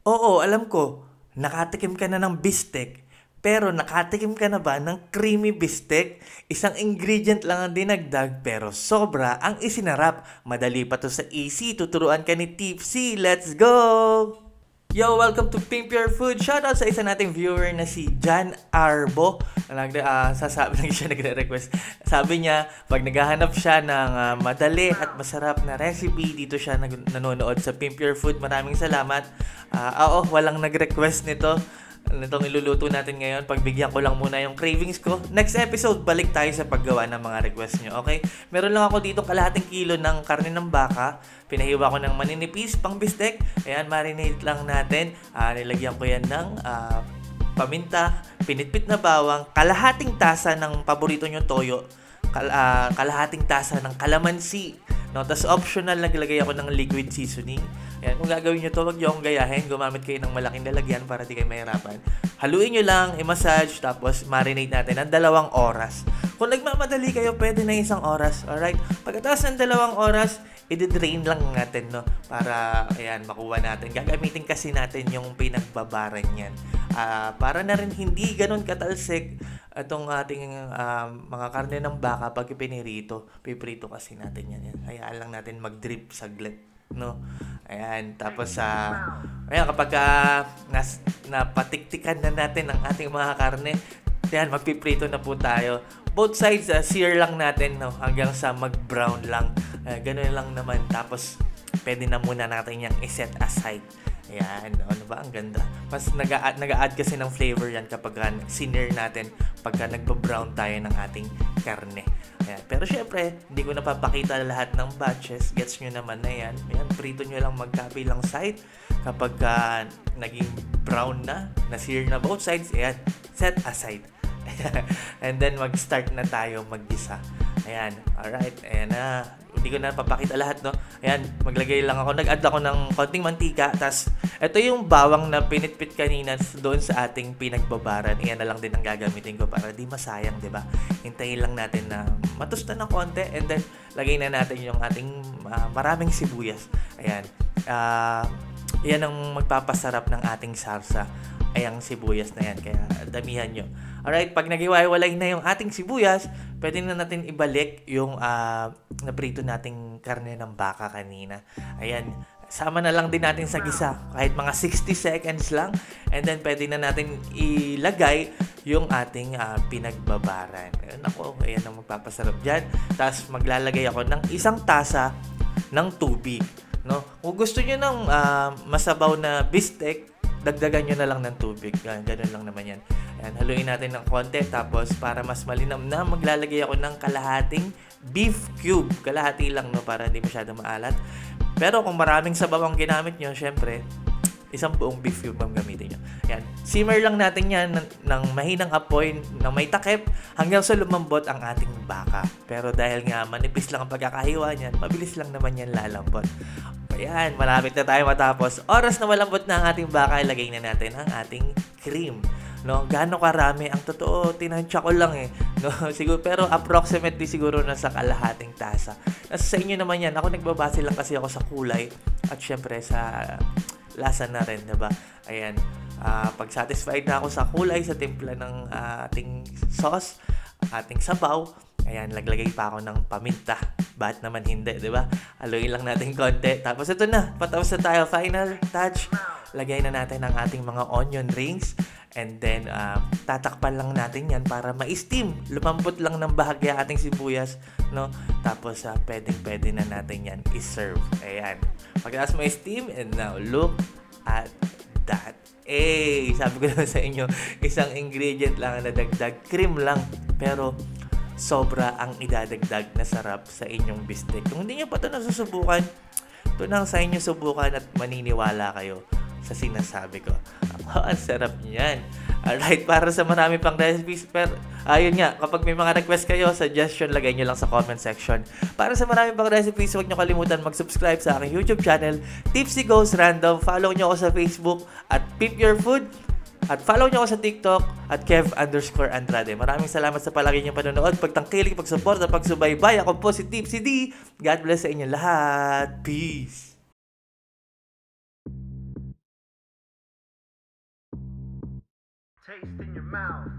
Oo, alam ko, nakatikim ka na ng bistek. Pero nakatikim ka na ba ng creamy bistek? Isang ingredient lang ang dinagdag pero sobra ang isinarap. Madali pa to sa easy. Tuturuan ka ni Tipsy. Let's go! Yo, welcome to Pimp Your Food. Shoutout sa isa nating viewer na si Jan Arbo. Sasabi lang siya nagre-request. Sabi niya, pag naghahanap siya ng madali at masarap na recipe, dito siya nanonood sa Pimp Your Food. Maraming salamat. Walang nag-request nitong iluluto natin ngayon. Pagbigyan ko lang muna yung cravings ko. Next episode, balik tayo sa paggawa ng mga request nyo, okay? Meron lang ako dito kalahating kilo ng karne ng baka. Pinahiwa ko ng maninipis, pang bistek. Ayan, marinate lang natin. Nilagyan ko yan ng paminta, pinitpit na bawang, kalahating tasa ng paborito nyo toyo, kalahating tasa ng kalamansi. No, tas optional naglagay ako ng liquid seasoning. Ayan, kung gagawin nyo to, wag nyo akong gayahin. Gumamit kayo ng malaking lalagyan para di kayo mahirapan. Haluin nyo lang, i-massage, tapos marinate natin ng 2 oras. Kung nagmamadali kayo, pwede na 1 oras. Alright? Pagkatapos ng 2 oras, i-drain lang natin, no? Para, ayan, makuha natin. Gagamitin kasi natin yung pinagbabaran yan. Para na rin hindi ganun katalsik itong ating mga karne ng baka pag pinirito. Piprito kasi natin yan. Hayaan lang natin mag-drip saglit, no? Ayan, tapos ayan, kapag napatiktikan na natin ang ating mga karne, ayan, magpiprito na po tayo. Both sides, sear lang natin, no? Hanggang sa mag-brown lang. Ganun lang naman. Tapos, pwede na muna natin yung i-set aside. Ayan, ano ba? Ang ganda. Mas nag-a-add kasi ng flavor yan kapag sinear natin pagka nagpa-brown tayo ng ating karne. Ayan. Pero syempre, hindi ko napapakita lahat ng batches. Gets nyo naman na yan. Ayan, prito nyo lang magkabilang side. Kapag naging brown na sear na both sides, ayan, set aside. And then, mag-start na tayo mag-gisa. Ayan, alright. Ayan na. Hindi ko na papakita lahat, no? Ayan, maglagay lang ako. Nag-add ako ng konting mantika. Tas, ito yung bawang na pinitpit kanina doon sa ating pinagbabaran. Ayan na lang din ang gagamitin ko para di masayang, di ba? Hintayin lang natin na matusta ng konti. And then, lagay na natin yung ating maraming sibuyas. Ayan. Yan ang magpapasarap ng ating sarsa. Ay ang sibuyas na yan. Kaya, damihan nyo. Alright, pag nagiwalay na yung ating sibuyas, pwede na natin ibalik yung naprito nating karne ng baka kanina. Ayan, sama na lang din natin sa gisa. Kahit mga 60 seconds lang. And then, pwede na natin ilagay yung ating pinagbabaran. Ayan ang magpapasarap dyan. Tapos, maglalagay ako ng 1 tasa ng tubig. No? Kung gusto nyo ng masabaw na bistek, dagdagan nyo na lang ng tubig. Ganun lang naman yan. Ayan, haluin natin ng konti. Tapos, para mas malinam na, maglalagay ako ng kalahating beef cube. Kalahati lang, no? Para hindi masyado maalat. Pero kung maraming sabaw ang ginamit nyo, syempre, 1 buong beef cube ang gamitin nyo. Ayan. Simmer lang natin yan ng mahinang apoy, ng may takip, hanggang sa lumambot ang ating baka. Pero dahil nga manipis lang ang pagkakahiwa niyan, mabilis lang naman yan lalambot. Ayan, malapit na tayo matapos. Oras na malambot na ang ating baka, ilagay na natin ang ating cream. No, gaano karami? Ang totoo, tinansya ko lang eh. No, siguro, pero approximately siguro nasa kalahating tasa. Nasa sa inyo naman yan. Ako nagbabase lang kasi ako sa kulay at syempre sa lasa na rin, diba? Ayan, pag satisfied na ako sa kulay, sa timpla ng ating sauce, ating sabaw, ayan, laglagay pa ako ng paminta. Ba't naman hindi, di ba? Haluin lang natin konti. Tapos ito na, patapos na tayo. Final touch. Lagay na natin ang ating mga onion rings. And then, tatakpan lang natin yan para ma-steam. Lumambot lang ng bahagya ating sibuyas. No? Tapos, pwede na natin yan i-serve. Ayan. Pagkatapos ma-steam, and now, look at that. Sabi ko naman sa inyo, isang ingredient lang na dagdag. Cream lang. Pero, sobra ang idadagdag na sarap sa inyong bistek. Kung hindi nyo pa ito nasusubukan, ito na sa inyo subukan at maniniwala kayo sa sinasabi ko. Ang sarap niyan. Alright, para sa marami pang recipes, pero ayun nga, kapag may mga request kayo, suggestion, lagay nyo lang sa comment section. Para sa marami pang recipes, huwag nyo kalimutan mag-subscribe sa aking YouTube channel, Tipsy Goes Random. Follow nyo ako sa Facebook at Pimp Your Food. At follow nyo ako sa TikTok at Kev_Andrade. Maraming salamat sa palagi niyong panonood, pagtangkilik, pagsupport at pagsubaybay. Ako po si Tipsy D. God bless sa inyo lahat. Peace! taste in your mouth.